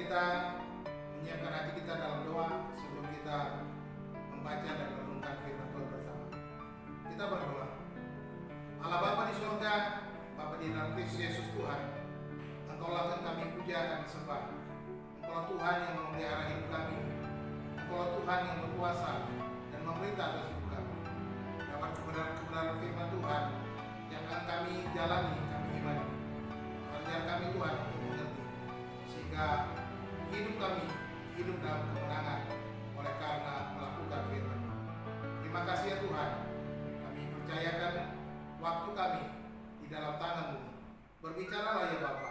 kita menyiapkan hati kita dalam doa sebelum kita membaca dan merenungkan firman Tuhan bersama. Kita berdoa. Allah Bapa di surga, Bapa di dalam Kristus Yesus Tuhan, Engkaulah yang kami puja, kami sembah. Engkaulah Tuhan yang memelihara hidup kami. Engkaulah Tuhan yang berkuasa dan memerintah atas hidup kami. Dapat kebenaran firman Tuhan yang akan kami jalani, kami imani. Ajar kami Tuhan untuk mengerti, sehingga hidup kami hidup dalam kemenangan oleh karena melakukan firman. Terima kasih ya Tuhan, kami percayakan waktu kami di dalam tangan-Mu. Berbicaralah ya Bapa,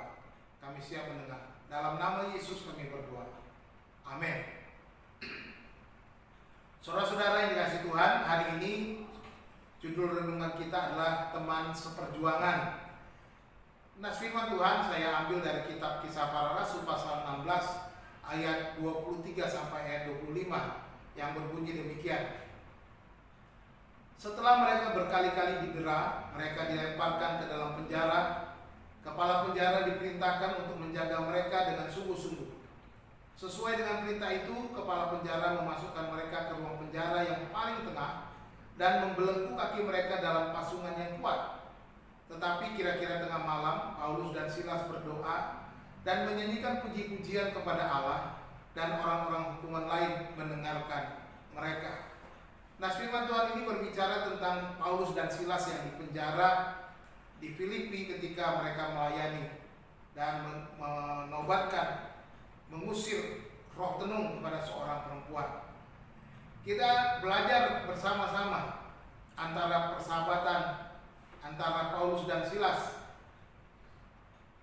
kami siap mendengar. Dalam nama Yesus kami berdoa. Amin. Saudara-saudara yang dikasihi Tuhan, hari ini judul renungan kita adalah teman seperjuangan. Nah, firman Tuhan saya ambil dari kitab Kisah Para Rasul pasal 16 ayat 23 sampai ayat 25 yang berbunyi demikian. Setelah mereka berkali-kali didera, mereka dilemparkan ke dalam penjara. Kepala penjara diperintahkan untuk menjaga mereka dengan sungguh-sungguh. Sesuai dengan perintah itu, kepala penjara memasukkan mereka ke ruang penjara yang paling tengah dan membelenggu kaki mereka dalam pasungan yang kuat. Tetapi kira-kira tengah malam, Paulus dan Silas berdoa dan menyanyikan puji-pujian kepada Allah, dan orang-orang hukuman lain mendengarkan mereka. Nah, firman Tuhan ini berbicara tentang Paulus dan Silas yang dipenjara di Filipi ketika mereka melayani dan menobatkan, mengusir roh tenung kepada seorang perempuan. Kita belajar bersama-sama antara persahabatan antara Paulus dan Silas.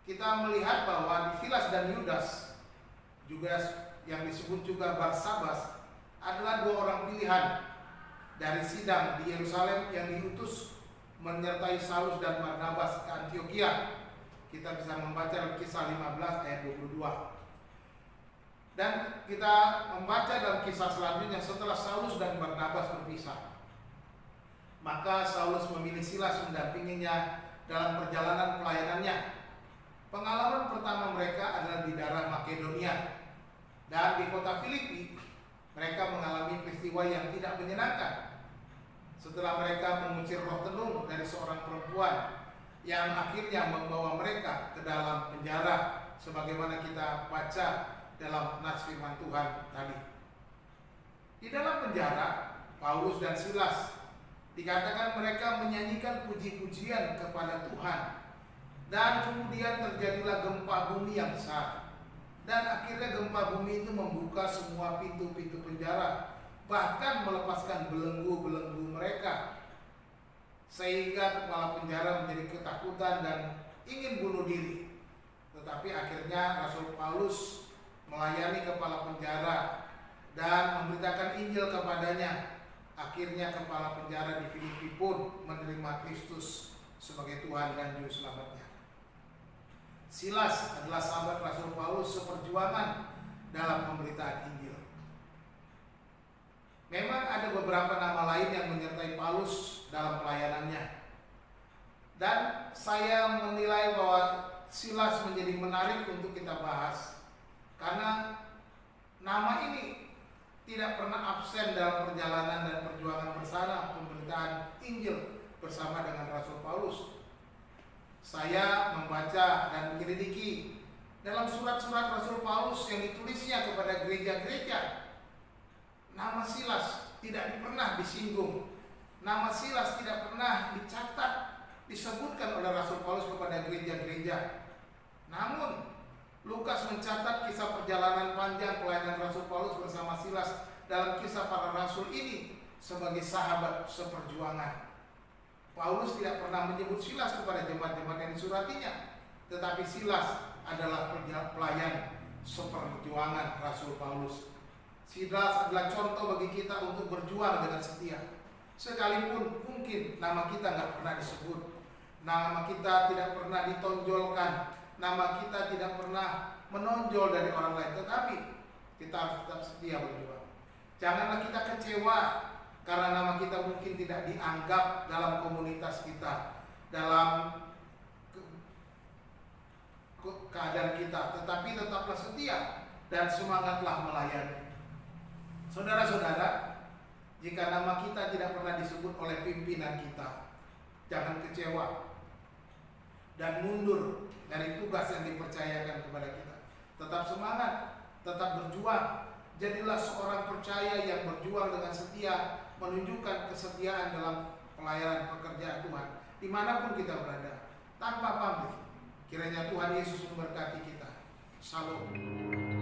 Kita melihat bahwa di Silas dan Yudas, juga yang disebut juga Barsabas, adalah dua orang pilihan dari sidang di Yerusalem yang diutus menyertai Saulus dan Barnabas ke Antiokhia. Kita bisa membaca dalam Kisah 15 ayat 22. Dan kita membaca dalam kisah selanjutnya setelah Saulus dan Barnabas berpisah, maka Saulus memilih Silas mendampinginya dalam perjalanan pelayanannya. Pengalaman pertama mereka adalah di daerah Makedonia, dan di kota Filipi mereka mengalami peristiwa yang tidak menyenangkan. Setelah mereka mengusir roh tenung dari seorang perempuan yang akhirnya membawa mereka ke dalam penjara, sebagaimana kita baca dalam nas firman Tuhan tadi. Di dalam penjara, Paulus dan Silas dikatakan mereka menyanyikan puji-pujian kepada Tuhan, dan kemudian terjadilah gempa bumi yang besar, dan akhirnya gempa bumi itu membuka semua pintu-pintu penjara, bahkan melepaskan belenggu-belenggu mereka, sehingga kepala penjara menjadi ketakutan dan ingin bunuh diri. Tetapi akhirnya Rasul Paulus melayani kepala penjara dan memberitakan Injil kepadanya. Akhirnya kepala penjara di Filipi pun menerima Kristus sebagai Tuhan dan Juru Selamatnya. Silas adalah sahabat Rasul Paulus seperjuangan dalam pemberitaan Injil. Memang ada beberapa nama lain yang menyertai Paulus dalam pelayanannya, dan saya menilai bahwa Silas menjadi menarik untuk kita bahas karena nama ini tidak pernah absen dalam perjalanan dan perjuangan bersama pemberitaan Injil bersama dengan Rasul Paulus. Saya membaca dan menyelidiki dalam surat-surat Rasul Paulus yang ditulisnya kepada gereja-gereja, nama Silas tidak pernah disinggung. Nama Silas tidak pernah dicatat, disebutkan oleh Rasul Paulus kepada gereja-gereja. Namun Lukas mencatat kisah perjalanan panjang pelayanan Rasul Paulus bersama Silas dalam Kisah Para Rasul ini sebagai sahabat seperjuangan. Paulus tidak pernah menyebut Silas kepada jemaat-jemaat yang disuratinya, tetapi Silas adalah pelayan seperjuangan Rasul Paulus. Silas adalah contoh bagi kita untuk berjuang dengan setia. Sekalipun mungkin nama kita nggak pernah disebut, nama kita tidak pernah ditonjolkan, nama kita tidak pernah menonjol dari orang lain, tetapi kita harus tetap setia berjuang. Janganlah kita kecewa karena nama kita mungkin tidak dianggap dalam komunitas kita, dalam keadaan kita, tetapi tetaplah setia dan semangatlah melayani. Saudara-saudara, jika nama kita tidak pernah disebut oleh pimpinan kita, jangan kecewa dan mundur dari tugas yang dipercayakan kepada kita. Tetap semangat, tetap berjuang. Jadilah seorang percaya yang berjuang dengan setia, menunjukkan kesetiaan dalam pelayanan pekerjaan Tuhan dimanapun kita berada, tanpa pamrih. Kiranya Tuhan Yesus memberkati kita. Shalom.